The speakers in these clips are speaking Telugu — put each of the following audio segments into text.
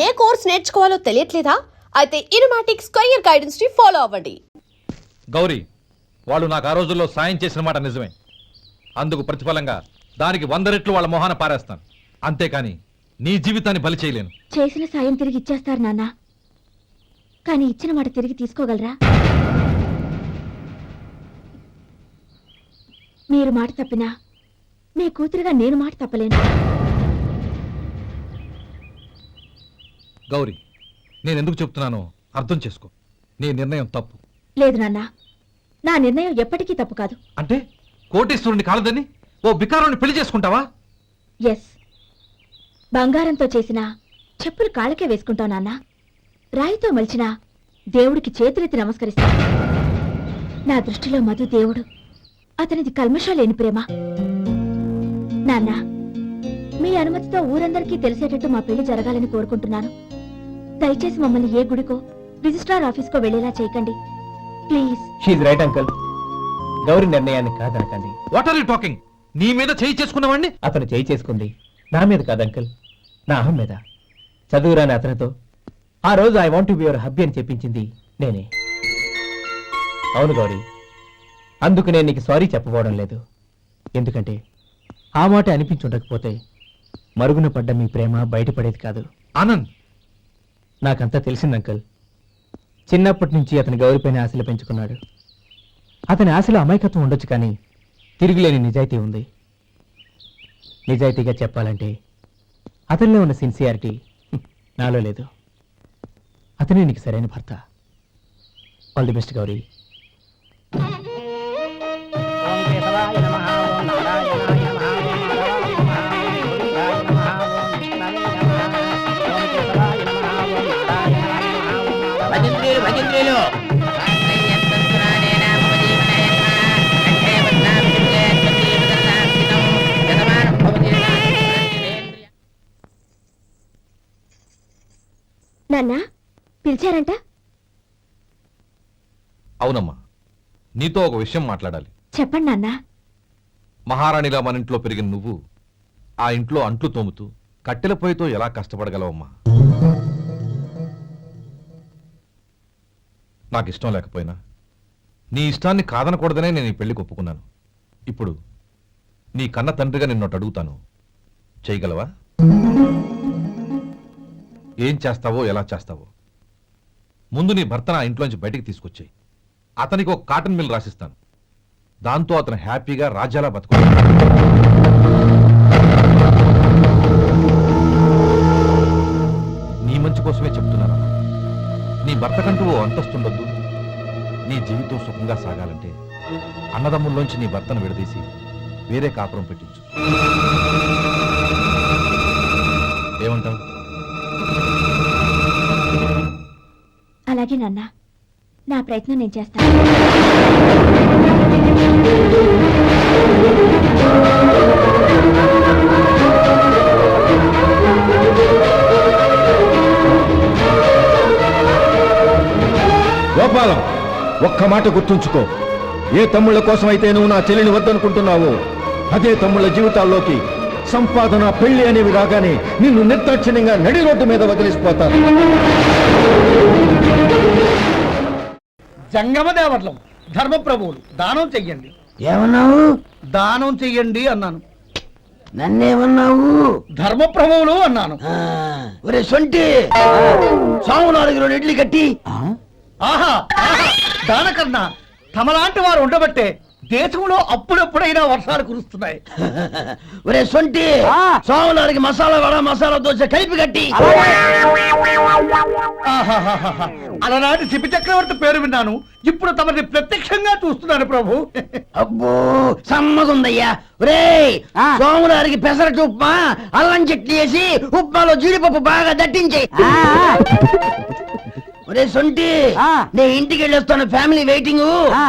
ఏ కోర్స్ నేర్చుకోవాలో తెలియట్లేదా? అయితే ఇనుమాటిక్ స్క్వేర్ గైడెన్స్ ని ఫాలో అవ్వండి. గౌరీ, వాళ్ళు నాకు ఆ రోజుల్లో సాయం చేసిన మాట నిజమే. అందుకు ప్రతిఫలంగా దానికి 100 రెట్లు వాళ్ళ మొహాన పారేస్తాను. అంతేకాని నీ జీవితాన్ని బలి చేయలేను. చేసిన సాయం తిరిగి ఇచ్చేస్తారు నాన్న, కానీ ఇచ్చిన మాట తిరిగి తీసుకోగలరా? మీరు మాట తప్పినా మీ కూతురుగా నేను మాట తప్పలేను. గౌరీ, నేను ఎందుకు చెప్తున్నానో అర్థం చేసుకో. నీ నిర్ణయం తప్పు. లేదు నాన్న, నా నిర్ణయం ఎప్పటికీ తప్పు కాదు. అంటే కోటీశ్వరుని కాలదని ఓ బికారుని పెళ్లి చేసుకుంటావా? ఎస్, బంగారంతో చేసిన చెప్పులు కాళ్ళకే వేసుకుంటావు నాన్న. రాయితో మలిచిన దేవుడికి చేతులెత్తి నమస్కరిస్తా. నా దృష్టిలో మధు దేవుడు, అతనిది కల్మషం లేని ప్రేమ. నాన్న, మీ అనుమతితో ఊరందరికీ తెలిసేటట్టు మా పెళ్లి జరగాలని కోరుకుంటున్నాను. దయచేసి మమ్మల్ని ఏ గుడికో రిజిస్ట్రార్ ఆఫీస్కో వెళ్లేలా చేయకండి ప్లీజ్. షీఈ్ రైట్ అంకుల్. గౌరీ నిర్ణయాన్ని కాదనకండి. What are you talking? నీ మీద చేయి చేసుకున్నవాడిని అతను చేయి చేసుకుంది నా మీద కాదు అంకుల్, నా అహం మీద. చదువురాని అతనితో ఆ రోజు I want to be your hubby అని చెప్పించింది నేనే. అవును గౌరీ, అందుకు నేను నీకు సారీ చెప్పబోవడం లేదు. ఎందుకంటే ఆ మాట అనిపించుండకపోతే మరుగున పడ్డ మీ ప్రేమ బయటపడేది కాదు. ఆనంద్, నాకంతా తెలిసింది అంకుల్. చిన్నప్పటి నుంచి అతని గౌరీపైన ఆశలు పెంచుకున్నాడు. అతని ఆశలో అమాయకత్వం ఉండొచ్చు, కానీ తిరుగులేని నిజాయితీ ఉంది. నిజాయితీగా చెప్పాలంటే అతనిలో ఉన్న సిన్సియారిటీ నాలో లేదు. అతనే నీకు సరైన భర్త. All the best Gauri. నాన్న, పిలిచారంట? అవునమ్మా, నీతో ఒక విషయం మాట్లాడాలి. చెప్పండి నాన్న. మహారాణిలా మన ఇంట్లో పెరిగిన నువ్వు ఆ ఇంట్లో అంట్లు తోముతూ కట్టెల పొయ్యితో ఎలా కష్టపడగలవమ్మా? నాకు ఇష్టం లేకపోయినా నీ ఇష్టాన్ని కాదనకూడదనే నేను ఈ పెళ్లికి ఒప్పుకున్నాను. ఇప్పుడు నీ కన్న తండ్రిగా నిన్నొకటి అడుగుతాను, చేయగలవా? ఏం చేస్తావో, ఎలా చేస్తావో ముందు నీ భర్తను ఆ ఇంట్లోంచి బయటికి తీసుకొచ్చేయి. అతనికి ఒక కాటన్ మిల్ రాసిస్తాను. దాంతో అతను హ్యాపీగా రాజ్యాలా బతుకు. నీ మంచి కోసమే చెప్తున్నాను. నీ భర్తకంటూ ఓ అంతస్తుండొద్దు. నీ జీవితం సుఖంగా సాగాలంటే అన్నదమ్ముల్లోంచి నీ భర్తను విడదీసి వేరే కాపురం పెట్టించు. ఏమంటావు? అలాగే నాన్న, నా ప్రయత్నం నేను చేస్తాను. గోపాలం, ఒక్క మాట గుర్తుంచుకో. ఏ తమ్ముళ్ళ కోసమైతే నువ్వు నా చెల్లిని వద్దనుకుంటున్నావో అదే తమ్ముళ్ళ జీవితాల్లోకి సంపాదన, పెళ్లి అనేవి రాగానే నిన్ను నిర్దాక్షిణ్యంగా నడి రోడ్డు మీద వదిలిసిపోతారు. జంగమ దేవతలం, ధర్మప్రభువులు, దానం చెయ్యండి. ఏమన్నావు? దానం చెయ్యండి అన్నాను. నన్నేమన్నావు? ధర్మప్రభువులు అన్నాను. ఒరే సొంటి, సాము 4 ఇడ్లీ కట్టి. ఆహా, దానకన్నా తమలాంటి వారు ఉండబట్టే దేశంలో అప్పుడెప్పుడైనా వర్షాలు కురుస్తున్నాయి. ఒరే సొంటి, సాము 4 మసాలా వడ, మసాలా దోశ కలిపి కట్టి. అలనాటి శిపి చక్రవర్తి పేరు విన్నాను, ఇప్పుడు తమని ప్రత్యక్షంగా చూస్తున్నాను ప్రభు. అబ్బో సమ్మగుందయ్యా. ఒరే సోము 4 పెసరట్టు ఉప్మా, అల్లం చట్నీ వేసి ఉప్మాలో జీడిపప్పు బాగా దట్టించే. ఒరే సొంటి, నేను ఇంటికి వెళ్ళొస్తాను, ఫ్యామిలీ వెయిటింగ్.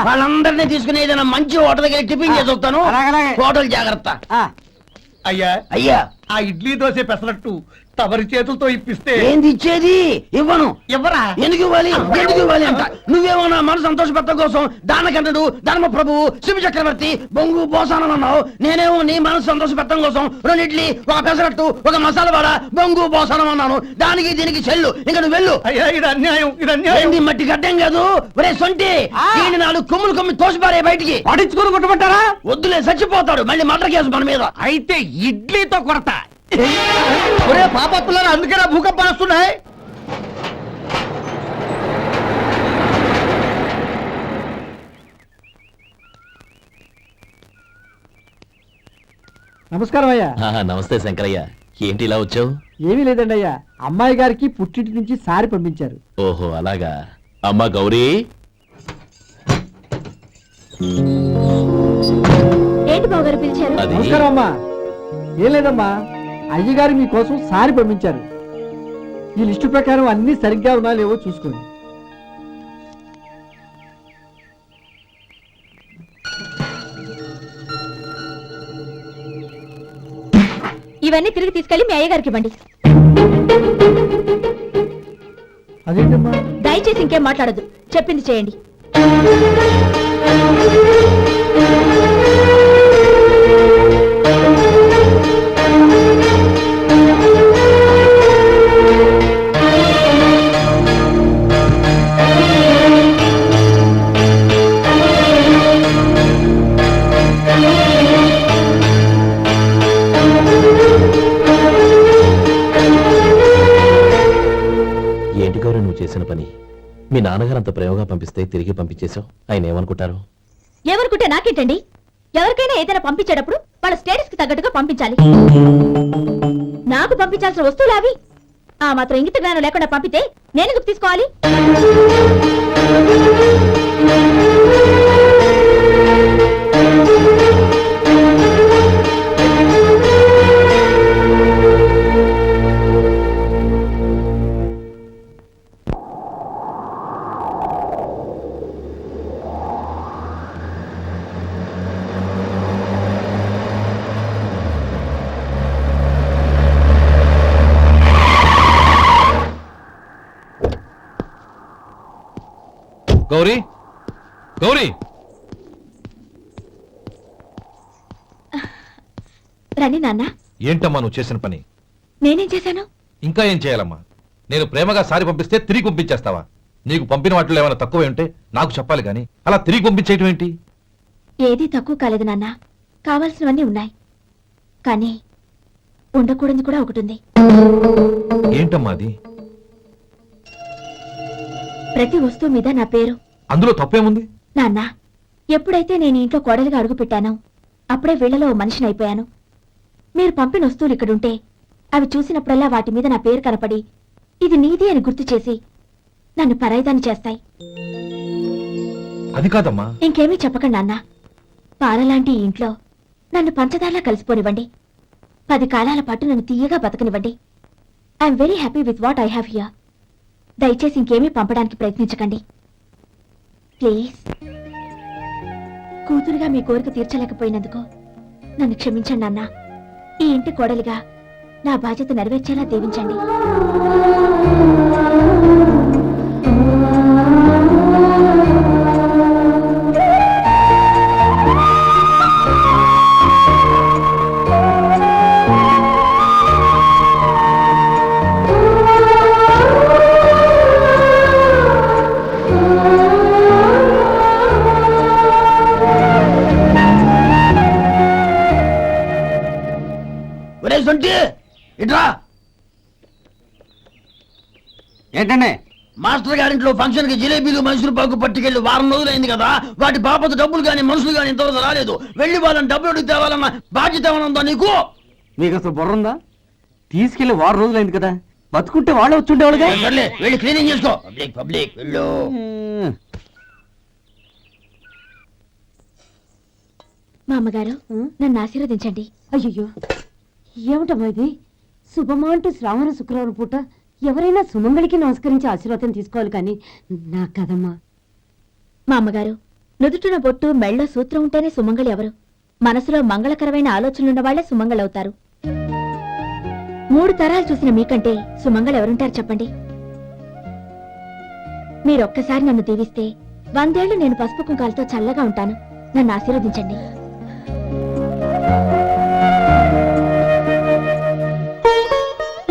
వాళ్ళందరినీ తీసుకుని ఏదైనా మంచి హోటల్ దగ్గర టిఫిన్ చేసి వస్తాను. హోటల్ జాగ్రత్త. అయ్యా అయ్యా, ఆ ఇడ్లీ దోశ పెసరట్టు తమరి చేతులతో ఇప్పిస్తే ఏంది ఇచ్చేది? ఇవ్వను. ఎవరా ఎందుకు ఇవ్వాలి? ఎందుకు ఇవ్వాలి అంట? నువ్వేమో నా మనసు సంతోషపెట్టడం కోసం దానకంటుడు, ధర్మ ప్రభువు, శివ చక్రవర్తి, బొంగు బోసానం అన్నావు. నేనేమో నీ మనసు సంతోషపెట్టడం కోసం 2 ఇడ్లీ, ఒక పెసరట్టు, ఒక మసాలా వడ, బొంగు బోసానం అన్నాను. దానికి దీనికి చెల్లు. ఇంకా నువ్వు వెళ్ళు. అయ్యా ఇది అన్యాయం, ఇది అన్యాయం. ఏంది మట్టి గడ్డం కాదు? ఒరే సొంటి, దీన్ని 4 కొమ్ములు కొమ్మి తోసిపారే బయటికి. పడించుకుని కొట్టమంటారా? వద్దులే, చచ్చిపోతాడు. మళ్ళీ మర్డర్ కేసు మన మీద. అయితే ఇడ్లీతో కొరత. ఒరే పాపత్తులారా, అందుకేనా భూకంపాలు వస్తున్నాయి? నమస్కారం అయ్యా. నమస్తే శంకరయ్య, ఏంటి ఇలా వచ్చావు? ఏమీ లేదండి అయ్యా, అమ్మాయి గారికి పుట్టింటి నుంచి సారి పంపించారు. ఓహో అలాగా. అమ్మా గౌరీ, ఏంటి బావగారు పిలిచారు? అది నమస్కారం అమ్మా. ఏం లేదమ్మా, అయ్యగారు మీకోసం సారి పంపించారు. ఈ లిస్టు ప్రకారం అన్ని సరిగ్గా ఉన్నా లేవో చూసుకోండి. ఇవన్నీ తిరిగి తీసుకెళ్లి మీ అయ్యగారికి ఇవ్వండి. అదేంటమ్మా? దయచేసి ఇంకేం మాట్లాడదు, చెప్పింది చేయండి. ఏంటి గౌరీ నువ్వు చేసిన పని? మీ నాన్నగారు అంత ప్రేమగా పంపిస్తే తిరిగి పంపించేశావు. ఆయన ఏమనుకుంటారు? ఎవరుకుంటే నాకేంటండి? ఎవరికైనా ఏదైనా పంపించేటప్పుడు వాళ్ళ స్టేటస్ కి తగ్గట్టుగా పంపించాలి. నాకు పంపించాల్సిన వస్తువులు అవి. ఆ మాత్రం ఇంగిత జ్ఞానం లేకుండా పంపితే నేనెందుకు తీసుకోవాలి? గౌరీ, గౌరీ, రండి నాన్న. ఏంటమ్మా నువ్వు చేసిన పని? నేనేం చేశాను? ఇంకా ఏం చేయాలమ్మా? నేను ప్రేమగా సారి పంపిస్తే తిరిగి పంపించేస్తావా? నీకు పంపిన వాటిలో ఏమైనా తక్కువ ఉంటే నాకు చెప్పాలి కానీ అలా తిరిగి పంపించేయటం ఏంటి? ఏదీ తక్కువ కాలేదు నాన్న, కావాల్సినవన్నీ ఉన్నాయి. కానీ ఉండకూడదు కూడా ఒకటి ఉంది. ఏంటమ్మా అది? ప్రతి వస్తువు మీద నా పేరు. అందులో తప్పేముంది? నాన్న, ఎప్పుడైతే నేను ఇంట్లో కోడలిగా అడుగు పెట్టానో అప్పుడే వీళ్లలో ఓ మనిషిని అయిపోయాను. మీరు పంపిన వస్తువులు ఇక్కడుంటే అవి చూసినప్పుడల్లా వాటి మీద నా పేరు కనపడి ఇది నీది అని గుర్తు చేసి నన్ను పరాయిదాన్ని చేస్తాయి. అది కాదమ్మా. ఇంకేమీ చెప్పకండి నాన్న. పాలలాంటి ఈ ఇంట్లో నన్ను పంచదారలా కలిసిపోనివ్వండి. 10 కాలాల పాటు నన్ను తీయగా బతకనివ్వండి. I'm very happy with what I have here. దయచేసి ఇంకేమీ పంపడానికి ప్రయత్నించకండి ప్లీజ్. కూతురుగా మీ కోరిక తీర్చలేకపోయినందుకు నన్ను క్షమించండి నాన్న. ఈ ఇంటి కోడలిగా నా బాధ్యత నెరవేర్చేలా దీవించండి. ఒరే సొంటి, ఇట్రా. ఏంటండి? మాస్టర్ గారింట్లో ఫంక్షన్ కి జిలేబీలు మైసూరు పాకు పట్టుకెళ్ళి వారం రోజులైంది కదా. వాటి బాపత డబ్బులు కానీ మనుషులు కానీ ఇంతవరకు రాలేదు. వెళ్ళి వాళ్ళని డబ్బులు అడిగి తేవాలన్న బాధ్యత ఏమైనా ఉందా నీకు? మీకు అసలు బుర్ర ఉందా? తీసుకెళ్లి 6 రోజులైంది కదా, బతుకుంటే వాళ్ళు వచ్చుండేవాళ్ళుగా. సర్లే, వెళ్ళి క్లీనింగ్ చేసుకో. పబ్లిక్ పబ్లిక్ వెళ్ళు. మా అమ్మగారు నన్ను ఆశీర్వదించండి. అయ్యో, ఏమిటమ్మా ఇది? శుభమా అంటూ శ్రావణ శుక్రవారం పూట ఎవరైనా సుమంగళికి నమస్కరించి ఆశీర్వాదం తీసుకోవాలి కానీ నా కదమ్మా. మా అమ్మగారు నుదుటిన బొట్టు మెళ్ళో సూత్రం ఉంటేనే సుమంగళి ఎవరు? మనసులో మంగళకరమైన ఆలోచనలున్న వాళ్లే సుమంగళవుతారు. 3 తరాలు చూసిన మీకంటే సుమంగళ ఎవరుంటారు చెప్పండి. మీరొక్కసారి నన్ను దీవిస్తే 100 ఏళ్లు నేను పసుపు కుంకాలతో చల్లగా ఉంటాను. నన్ను ఆశీర్వదించండి.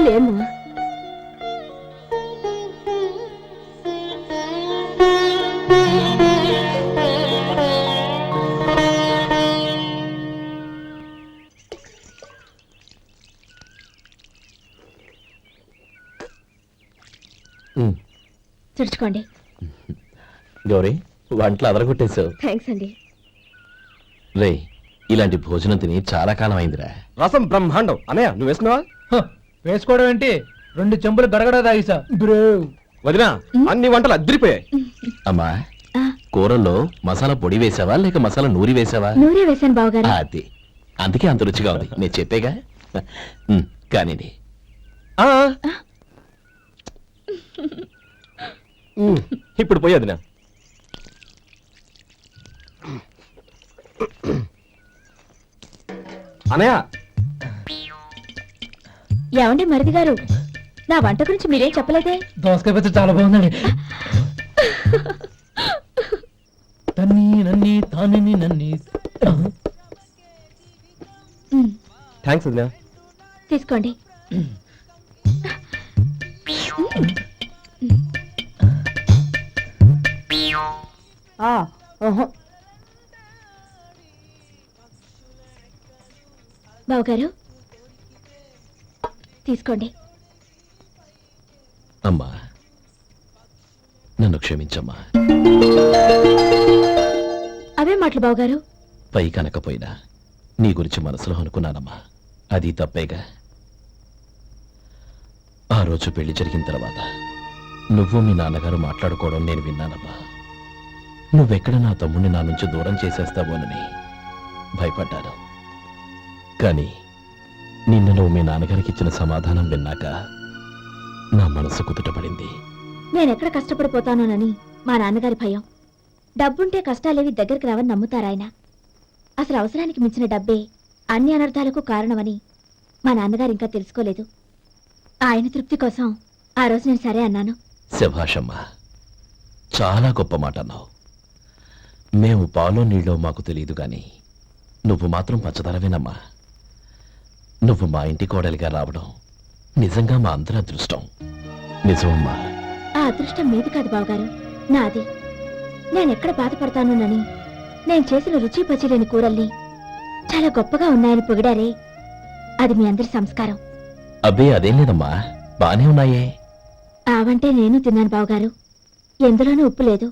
లేమ్మా, తుడుచుకోండి. గౌరీ వంటలు అదరగొట్టేశావు. థ్యాంక్స్ అండి. రే ఇలాంటి భోజనం తిని చాలా కాలం అయిందిరా. రసం బ్రహ్మాండం అనయ్య నువ్వు వేసుకున్నావా? వేసుకోవడం ఏంటి, 2 చెంబులు గడగడ తాగిసా. వదినా అన్ని వంటలు అద్దరిపోయాయి. అమ్మా ఆ, కూరల్లో మసాలా పొడి వేసావా లేక మసాలా నూరి వేసావా? నూరే వేశాను బావగారు. అది అందుకే అంత రుచిగా ఉంది. నేను చెప్పేగా. కానివ్వండి. ఇప్పుడు పోయి వదినా. అనయ్య ఏమండి మరిది గారు, నా వంట గురించి మీరేం చెప్పలేదే? దోసకాయ పచ్చడి చాలా బాగుందండి. తన్ని నన్ని తాని నన్ని. థ్యాంక్స్ వదినా. తీసుకోండి. బావగారు తీసుకోండి. అమ్మా నన్ను క్షమించమ్మా. అవే మాటలు బావగారు. పై కనకపోయినా నీ గురించి మనసులో అనుకున్నానమ్మా. అది తప్పేగా. ఆ రోజు పెళ్లి జరిగిన తర్వాత నువ్వు మీ నాన్నగారు మాట్లాడుకోవడం నేను విన్నానమ్మా. నువ్వెక్కడ నా తమ్ముడిని నా నుంచి దూరం చేసేస్తావోనని భయపడ్డాను. కానీ నిన్న నువ్వు మీ నాన్నగారికి ఇచ్చిన సమాధానం విన్నాక నా మనసు కుదుటపడింది. నేనెక్కడ కష్టపడిపోతానోనని మా నాన్నగారి భయం. డబ్బుంటే కష్టాలేవి దగ్గరికి రావని నమ్ముతారాయన. అసలు అవసరానికి మించిన డబ్బే అన్ని అనర్థాలకు కారణమని మా నాన్నగారు ఇంకా తెలుసుకోలేదు. ఆయన తృప్తి కోసం ఆ రోజు నేను సరే అన్నాను. శభాషమ్మా, చాలా గొప్ప మాట అన్నావు. మేము పాలో నీళ్ళో మాకు తెలియదు గాని నువ్వు మాత్రం పచ్చదనవేనమ్మా. నువ్వు మా ఇంటి కోడలిగా రావడం నిజంగా మా అందరి అదృష్టం. నిజమమ్మా. ఆ అదృష్టం మీది కాదు బావగారు, నాది. నేనెక్కడ బాధపడతానోనని నేను చేసిన రుచి పచిలేని కూరల్ని చాలా గొప్పగా ఉన్నాయని పొగిడారే, అది మీ అందరి సంస్కారం. అబ్బే అదేం లేదమ్మా, బానే ఉన్నాయే. ఆవంటే నేను తిన్నాను బావగారు, ఎందులోనూ ఉప్పు లేదు.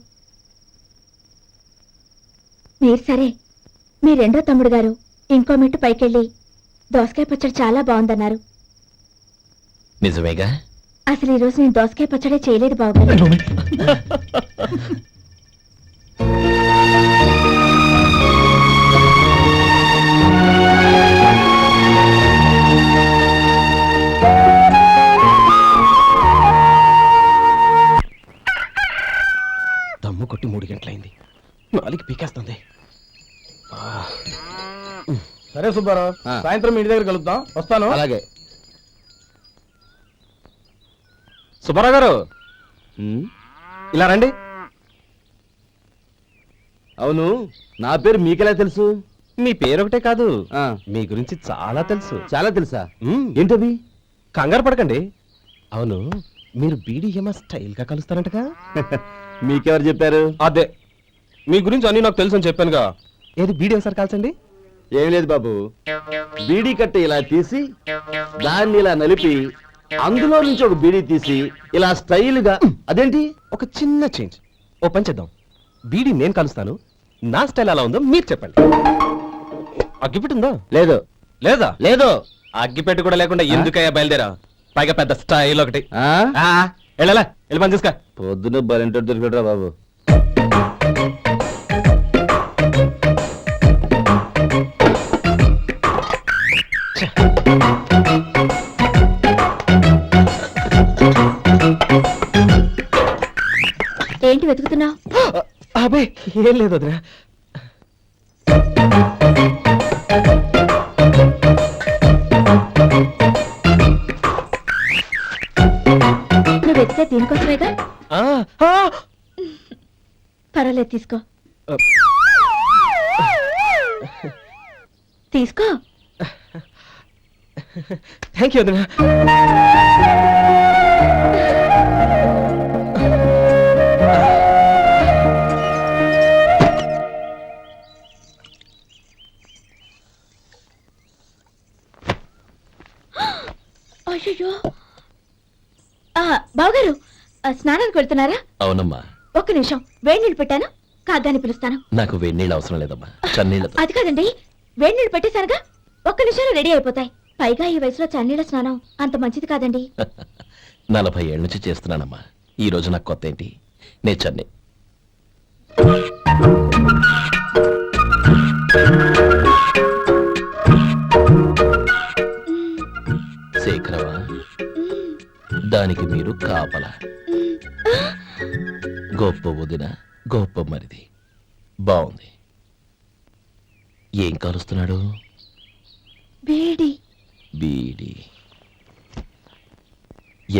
మీరు సరే, మీ రెండో తమ్ముడు గారు ఇంకో మెట్టు పైకెళ్ళి దోసకాయ పచ్చడి చాలా బాగుందన్నారు. నిజమేగా? అసలు ఈరోజు నేను దోసకాయ పచ్చడే చేయలేదు బావగారు. దమ్ము కొట్టి 3 గంటలైంది. 4కి పీకేస్తుంది. సరే సుబ్బారావు, సాయంత్రం ఇంటి దగ్గర కలుద్దాం. వస్తాను. అలాగే. సుబ్బారావు గారు ఇలా రండి. అవును, నా పేరు మీకెలా తెలుసు? మీ పేరు ఒకటే కాదు, మీ గురించి చాలా తెలుసు. చాలా తెలుసా? ఏంటది? కంగారు పడకండి. అవును, మీరు బీడీఎంఆర్ స్టైల్ గా కలుస్తారంటగా? మీకెవరు చెప్పారు? అదే, మీ గురించి అన్ని నాకు తెలుసు అని చెప్పానుగా. ఏది బీడీ ఒకసారి కాల్చండి. ఏం లేదు బాబు, బీడీ కట్ట ఇలా తీసి దాన్ని ఇలా నలిపి అందులో నుంచి ఒక బీడీ తీసి ఇలా స్టైల్ గా. అదేంటి? ఒక చిన్న చేంజ్. ఓ పని చేద్దాం, బీడీ నేను కలుస్తాను, నా స్టైల్ ఎలా ఉందో మీరు చెప్పండి. అగ్గిపెట్టి ఉందా? లేదు. లేదా? లేదు. అగ్గిపెట్టి కూడా లేకుండా ఎందుకయ్యా బయలుదేరా? పైగా పెద్ద స్టైల్ ఒకటి. వెళ్ళాలా, వెళ్ళి పని చూసుకో. పొద్దున బలంటో దొరికడరా బాబు. ఏంటి వెతుకుతున్నావు? అబే ఏం లేదు వదినా. పెడితే దీనికోసమేగా ఆ, ఆ! పర్వాలేదు తీసుకో తీసుకో థ్యాంక్ యూ వదినా. అయ్యో బావగారు స్నానానికి వెళ్తున్నారా? అవునమ్మా, ఒక్క నిమిషం వేడి నీళ్ళు పెట్టాను కాగ్గాని పిలుస్తాను. నాకు వేడినీళ్ళు అవసరం లేదమ్మా, చన్నీళ్ళతో. అది కాదండి వేడి నీళ్ళు పెట్టేశానుగా ఒక్క నిమిషంలో రెడీ అయిపోతాయి. పైగా ఈ వయసులో చన్నీళ్ళ స్నానం అంత మంచిది కాదండి. 40 ఏళ్ళ నుంచి చేస్తున్నానమ్మా. ఈ రోజు నాకు కొత్త ఏంటి? నే చన్ని. శేఖరవా, దానికి మీరు కాపల. గొప్ప వదిన, గొప్ప మరిది. బాగుంది. ఏం కాలుస్తున్నాడు? వేడి బీడి.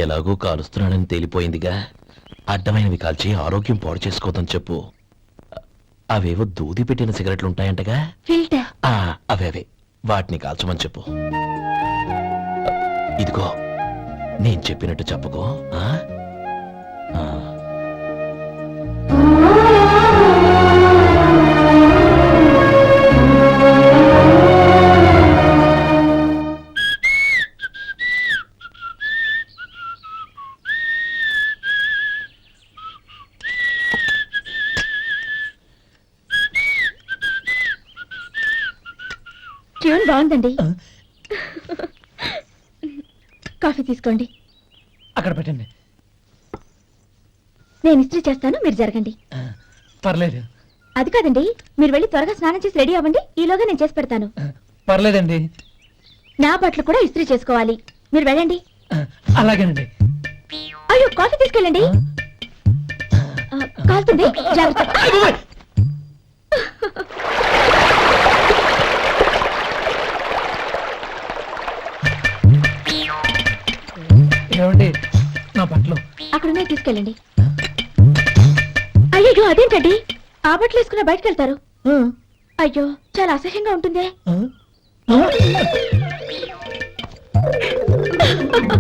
ఎలాగో కాలుస్తున్నాడని తేలిపోయిందిగా. అడ్డమైనవి కాల్చి ఆరోగ్యం పాడు చేసుకోదని చెప్పు. అవేవో దూది పెట్టిన సిగరెట్లు ఉంటాయంటగా. ఫిల్టర్ అవే వాటిని కాల్చమని చెప్పు. ఇదిగో నేను చెప్పినట్టు చెప్పుకో. ఆ? ఆ. ట్యూన్ బాగుందండి. కాఫీ తీసుకోండి. అక్కడ పెట్టండి. నేను ఇస్త్రీ చేస్తాను, మీరు జరగండి. పర్లేదు. అది కాదండి, మీరు వెళ్ళి త్వరగా స్నానం చేసి రెడీ అవ్వండి. ఈలోగా నేను చేసి పెడతాను. పర్లేదండి. నా బట్టలు కూడా ఇస్త్రీ చేసుకోవాలి. మీరు వెళ్ళండి. అలాగేనండి. అయ్యో కాఫీ తీసుకెళ్ళండి. కాలుతుంది, జాగ్రత్త. ఏమండి, నా బట్టలు అక్కడున్నాయి, తీసుకెళ్ళండి. అయ్యో అదేంటండి, ఆ బట్టలు వేసుకున్న బయటకు వెళ్తారు? అయ్యో చాలా అసహ్యంగా ఉంటుందే.